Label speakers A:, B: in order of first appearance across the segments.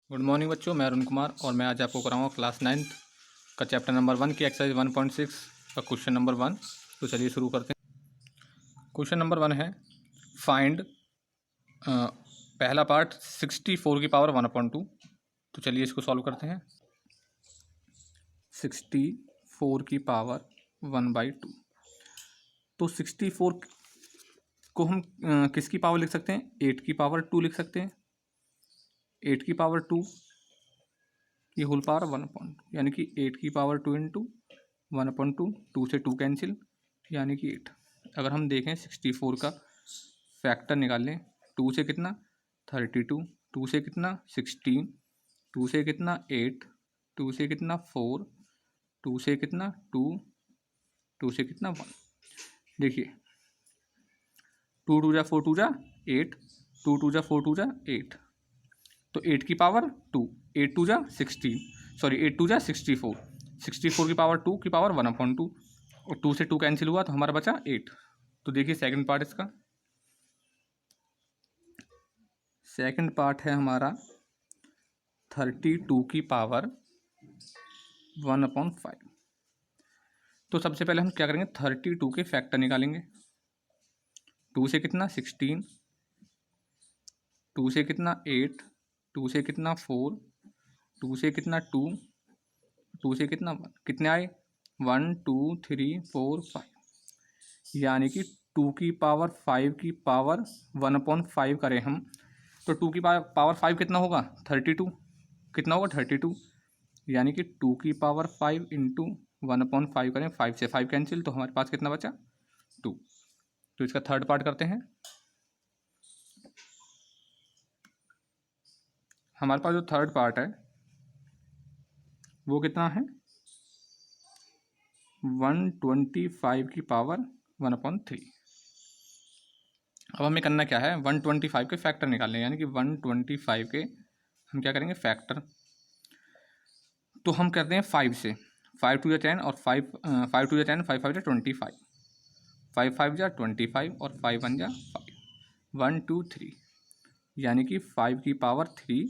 A: Good morning बच्चों, मैं अरुण कुमार और मैं आज आपको कराऊंगा क्लास 9th का चैप्टर नंबर 1 की एक्सरसाइज 1.6 का क्वेश्चन नंबर 1। तो चलिए शुरू करते हैं। क्वेश्चन नंबर 1 है फाइंड पहला पार्ट 64 की पावर 1/2। तो चलिए इसको सॉल्व करते हैं। 64 की पावर 1/2। तो 64 को हम किसकी पावर लिख सकते हैं? 8 की पावर 2 लिख सकते हैं। 8 की पावर 2 की होल पावर 1/2, यानी कि 8 की पावर 2 इंटू 1/2। 2 से 2 कैंसिल, यानी कि 8। अगर हम देखें 64 का फैक्टर निकाल लें, 2 से कितना 32, 2 से कितना 16, 2 से कितना 8, 2 से कितना 4, 2 से कितना 2, 2 से कितना 1। देखिए 2 2 जा 4 2 जा 8, 2 2 जा 4 2 जा 8। तो 8 की पावर 2, 8 2 जा 16, सॉरी 8 2 जा 64, 64 की पावर 2 की पावर 1/2, और 2 से 2 कैंसिल हुआ तो हमारा बचा 8। तो देखिए सेकंड पार्ट इसका, सेकंड पार्ट है हमारा 32 की पावर 1/5। तो सबसे पहले हम क्या करेंगे, 32 के फैक्टर निकालेंगे। 2 से कितना 16, 2 से कितना 8, 2 से कितना 4, 2 से कितना 2, 2 से कितना 1। कितने आए 1 2 3 4 5, यानी कि 2 की पावर 5 की पावर 1/5 करें हम, तो 2 की पावर 5 कितना होगा 32, कितना होगा 32, यानी कि 2 की पावर 5 इंटू 1/5 करें, 5 से 5 कैंसिल, तो हमारे पास कितना बचा 2। तो इसका थर्ड पार्ट करते हैं। हमारे पास जो थर्ड पार्ट है वो कितना है 125 की पावर 1/3। अब हमें करना क्या है, 125 के फैक्टर निकालने, यानी कि 125 के हम क्या करेंगे फैक्टर। तो हम करते हैं 5 से, 5 2 10 और 5 2 10, 5 5 25, 5 5 जा 25 और 5 1 जा 5, 1 2 3, यानी कि 5 की पावर 3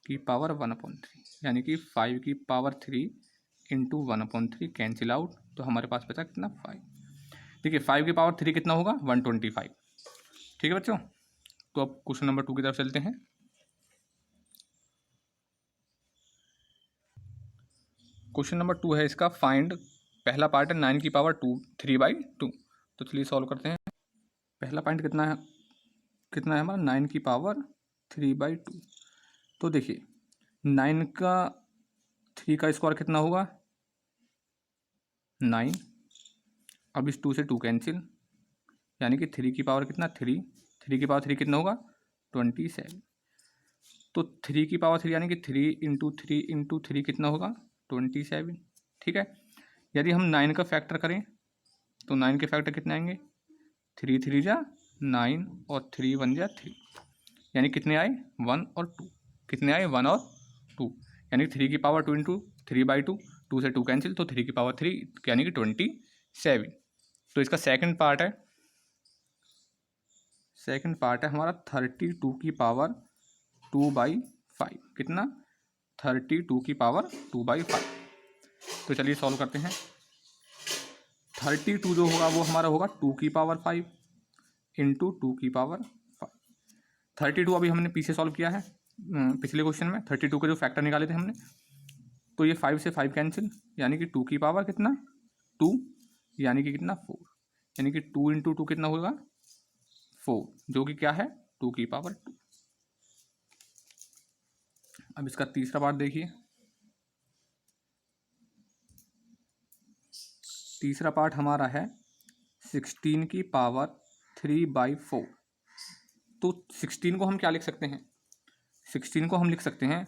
A: की पावर 1/3, यानी कि 5 की पावर 3 इंटू 1/3 कैंसिल आउट, तो हमारे पास बचा कितना 5। देखिए 5 की पावर 3 कितना होगा 125। ठीक है बच्चों, तो अब क्वेश्चन नंबर 2 की तरफ चलते हैं। क्वेश्चन नंबर 2 है इसका फाइंड, पहला पार्ट है 9 की पावर 3/2। तो चलिए सॉल्व करते हैं। पहला पॉइंट कितना है हमारा 9 की पावर 3/2। तो देखिए 9 का 3 का स्क्वायर कितना होगा 9। अब इस 2 से 2 कैंसिल, यानी कि 3 की पावर कितना 3, 3 की पावर 3 कितना होगा 27। तो 3 की पावर 3 यानी कि 3 इंटू 3 इंटू 3 कितना होगा 27। ठीक है, यदि हम 9 का फैक्टर करें तो 9 के फैक्टर कितने आएंगे 3 3 जा 9 और 3 1 जा 3, यानी कितने आए 1 और 2, कितने आए 1 और 2, यानी 3 की पावर 2 इंटू 3/2, 2 से 2 कैंसिल, तो 3 की पावर 3 यानी कि 27। तो इसका सेकंड पार्ट है हमारा 32 की पावर 2/5। कितना 32 की पावर 2/5। तो चलिए सॉल्व करते हैं। 32 जो होगा वो हमारा होगा 2 की पावर 5 इंटू 2 की पावर 5। 32 अभी हमने पीछे सॉल्व किया है, पिछले क्वेश्चन में 32 के जो फैक्टर निकाले थे हमने, तो ये 5 से 5 कैंसिल, यानी कि 2 की पावर कितना 2, यानी कि कितना 4, यानी कि 2 इंटू 2 कितना होगा 4, जो कि क्या है 2 की पावर 2। अब इसका तीसरा पार्ट देखिए, तीसरा पार्ट हमारा है 16 की पावर 3/4। तो 16 को हम क्या लिख सकते हैं, 16 को हम लिख सकते हैं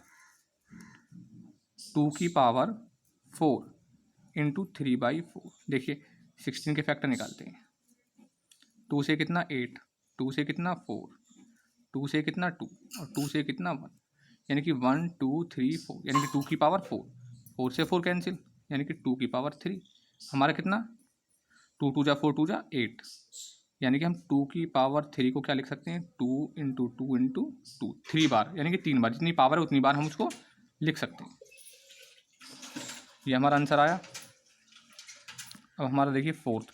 A: 2 की पावर 4 इंटू 3/4। देखिए 16 के फैक्टर निकालते हैं, 2 से कितना 8, 2 से कितना 4, 2 से कितना 2 और 2 से कितना 1, यानी कि 1 2 3 4, यानी कि 2 की पावर 4, 4 से 4 कैंसिल, यानी कि 2 की पावर 3। हमारा कितना 2 2 जा 4 2 जा 8, यानी कि हम 2 की पावर 3 को क्या लिख सकते हैं, 2 इंटू 2 इंटू 2, 3 बार, यानी कि 3 बार, जितनी पावर है उतनी बार हम उसको लिख सकते हैं। ये हमारा आंसर आया। अब हमारा देखिए फोर्थ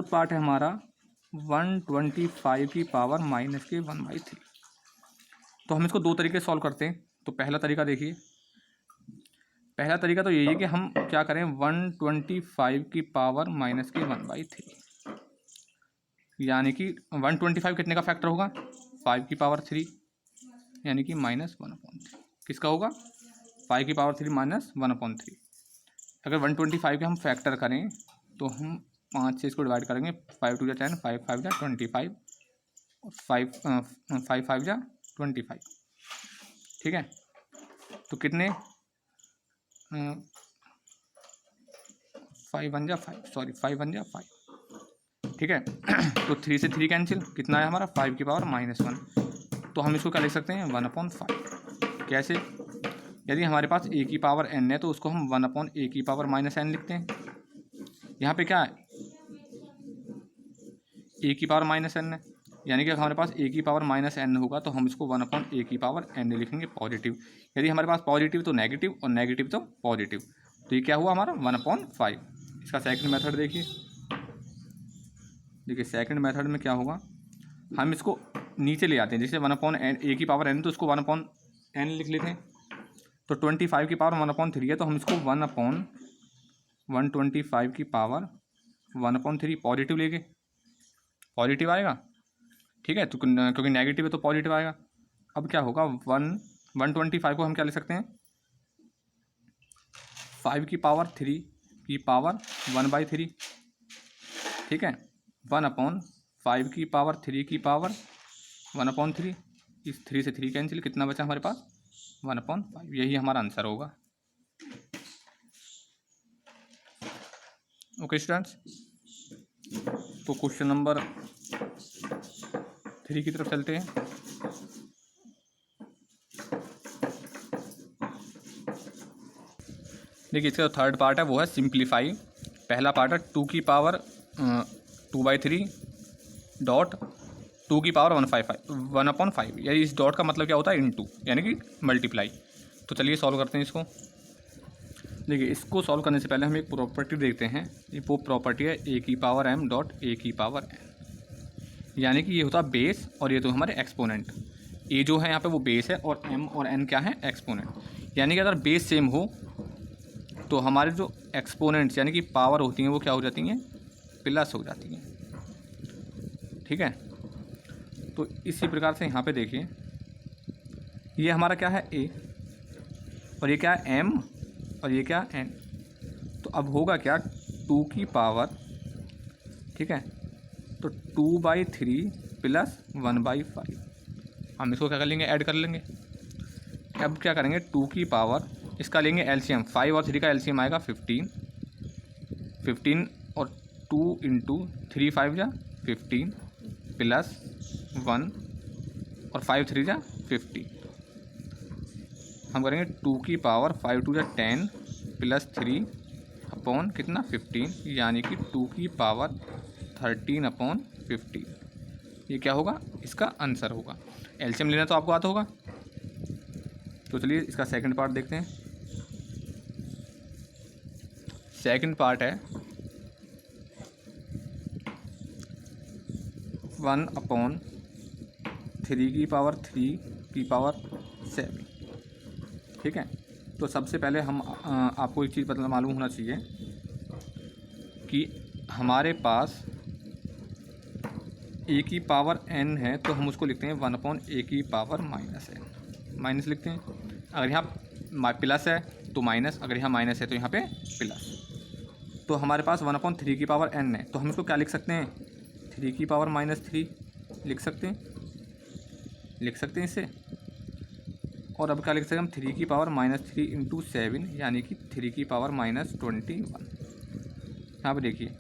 A: पार्ट है हमारा 125 की पावर -1/3। तो हम इसको दो तरीके से सॉल्व करते हैं। तो पहला तरीका देखिए, पहला तरीका तो यही है कि हम क्या करें, 125 की पावर -1/3, यानी कि 125 कितने का फैक्टर होगा, 5 की पावर 3, यानी कि -1/3। किसका होगा, 5 की पावर 3 -1/3। अगर 125 के हम फैक्टर करें तो हम 5 से इसको डिवाइड करेंगे, 5 2 10, 5 5 25, 5 5 25, ठीक है। तो कितने, 5 1 5, 5, ठीक है। तो 3 से 3 कैंसिल, कितना है हमारा, 5 की पावर -1। तो हम इसको क्या लिख सकते हैं, 1/5। कैसे, यदि हमारे पास a की पावर n है तो उसको हम 1/a की पावर -n लिखते हैं। यहाँ पे क्या है, a की पावर -n है, यानी कि अगर हमारे पास a की पावर -n होगा तो हम इसको 1/a की पावर n लिखेंगे पॉजिटिव। यदि हमारे पास पॉजिटिव तो नेगेटिव और नेगेटिव तो पॉजिटिव। तो ये क्या हुआ हमारा 1/5। इसका सेकंड मेथड देखिए, सेकंड मेथड में क्या होगा, हम इसको नीचे ले आते हैं। जैसे 1/a की पावर n तो उसको 1/n लिख लेते हैं। तो 25 की पावर 1/3 है तो हम इसको 1/125 की पावर 1/3 पॉजिटिव लेंगे, पॉजिटिव आएगा, ठीक है। तो क्योंकि नेगेटिव है तो पॉजिटिव आएगा। अब क्या होगा, 125 को हम क्या ले सकते हैं, 5 की पावर 3 की पावर 1/3, ठीक है। 1/5 की पावर 3 की पावर 1/3, इस 3 से 3 कैंसिल, कितना बचा हमारे पास, 1/5। यही हमारा आंसर होगा। ओके स्टूडेंट्स, तो क्वेश्चन नंबर 3 की तरफ चलते हैं। देखिए इसका थर्ड पार्ट है वो है सिंप्लीफाई। पहला पार्ट है 2 की पावर 2/3 डॉट 2 की पावर 1/5, यानी इस डॉट का मतलब क्या होता है, इनटू, यानी कि मल्टीप्लाई। तो चलिए सॉल्व करते हैं इसको। देखिए इसको सॉल्व करने से पहले हम एक प्रॉपर्टी देखते हैं। ये वो प्रॉपर्टी है a की पावर m डॉट a की पावर n, यानी कि ये होता है बेस और ये तो हमारे एक्सपोनेंट। a जो है यहाँ पे वो बेस है और m और n क्या है, एक्सपोनेंट। यानी कि अगर बेस सेम हो तो हमारे जो एक्सपोनेंट्स यानी कि पावर होती हैं वो क्या हो जाती हैं, प्लस हो जाती हैं, ठीक है। तो इसी प्रकार से यहाँ पे देखिए, ये हमारा क्या है a और ये क्या है m और ये क्या n। तो अब होगा क्या, 2 की पावर, ठीक है, तो 2/3 प्लस 1/5, हम इसको क्या कर लेंगे, ऐड कर लेंगे। अब क्या करेंगे, 2 की पावर, इसका लेंगे एलसीएम, 5 और 3 का एलसीएम आएगा 15 और 2 इंटू 3 5 जा 15 प्लस 1 और 5 3 जा 15। हम करेंगे 2 की पावर 5 2 जा 10 प्लस 3 अपॉन कितना 15, यानी कि 2 की पावर 13/15। ये क्या होगा, इसका आंसर होगा। एलसीएम लेना तो आपको आता होगा। तो चलिए इसका सेकंड पार्ट देखते हैं। सेकंड पार्ट है 1/3 की पावर 3 की पावर 7, ठीक है। तो सबसे पहले हम आपको एक चीज़ पता मालूम होना चाहिए कि हमारे पास a की पावर n है तो हम उसको लिखते हैं 1/a की पावर -n, माइनस लिखते हैं। अगर यहाँ प्लस है तो माइनस, अगर यहाँ माइनस है तो यहाँ पे प्लस। तो हमारे पास 1/3 की पावर n है तो हम इसको क्या लिख सकते हैं, 3 की पावर -3 लिख सकते हैं इससे। और अब क्या लिख सकते हैं हम, 3 की पावर -3 इंटू 7, यानी कि 3 की पावर -21। यहाँ पर देखिए,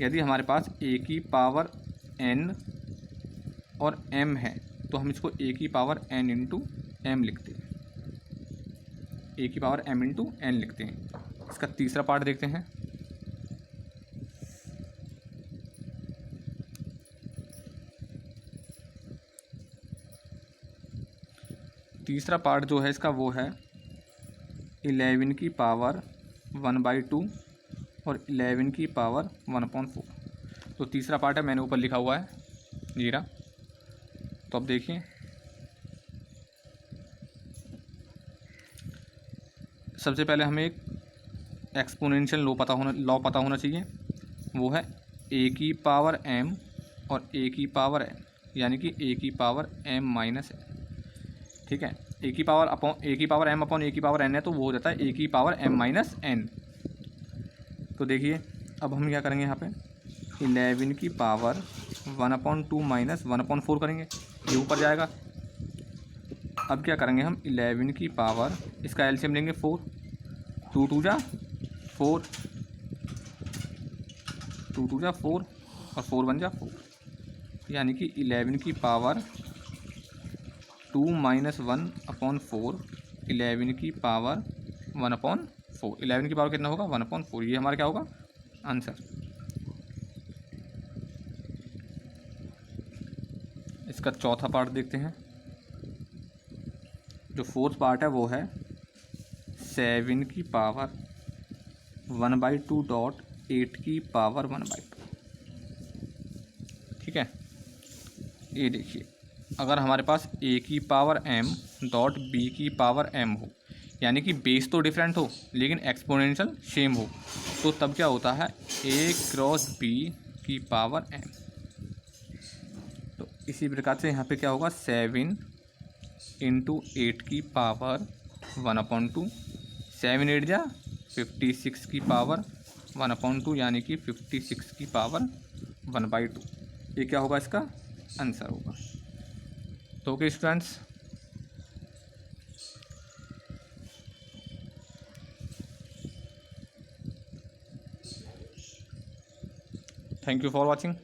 A: यदि हमारे पास a की पावर n और m है तो हम इसको a की पावर n इंटू m लिखते हैं, a की पावर m इंटू n लिखते हैं। इसका तीसरा पार्ट देखते हैं। तीसरा पार्ट जो है इसका वो है 11 की पावर 1/2 और 11 की पावर 1/4। तो तीसरा पार्ट है, मैंने ऊपर लिखा हुआ है जीरा। तो अब देखिए, सबसे पहले हमें एक एक्सपोनेंशियल लॉ पता होना चाहिए। वो है a की पावर m और a की पावर n, यानी कि a की पावर m माइनस n। ठीक है, a की पावर m अपॉन a की पावर n है, तो वो हो जाता है a की पावर m माइनस n। तो देखिए अब हम क्या करेंगे, यहाँ पे 11 की पावर 1/2 माइनस 1/4 करेंगे, ये ऊपर जाएगा। अब क्या करेंगे हम, 11 की पावर, इसका एलसीएम लेंगे 4, 2 2 जा 4, 2 2 जा 4 और 4 1 जा 4, यानी कि 11 की पावर 2 माइनस 1/4, 11 की पावर 1/4। 11 की पावर कितना होगा, 1/4। ये हमारा क्या होगा, आंसर। इसका चौथा पार्ट देखते हैं। जो फोर्थ पार्ट है वो है 7 की पावर 1/2 डॉट 8 की पावर 1/2। ठीक है, ये देखिए, अगर हमारे पास a की पावर m डॉट b की पावर m हो, यानी कि बेस तो डिफरेंट हो लेकिन एक्सपोनेंशियल सेम हो, तो तब क्या होता है, a क्रॉस b की पावर m। तो इसी प्रकार से यहाँ पे क्या होगा, 7 इंटू 8 की पावर 1/2, 7 8 जा 56 की पावर 1/2, यानी कि 56 की पावर 1/2। ये क्या होगा, इसका आंसर होगा। तो okay students, thank you for watching.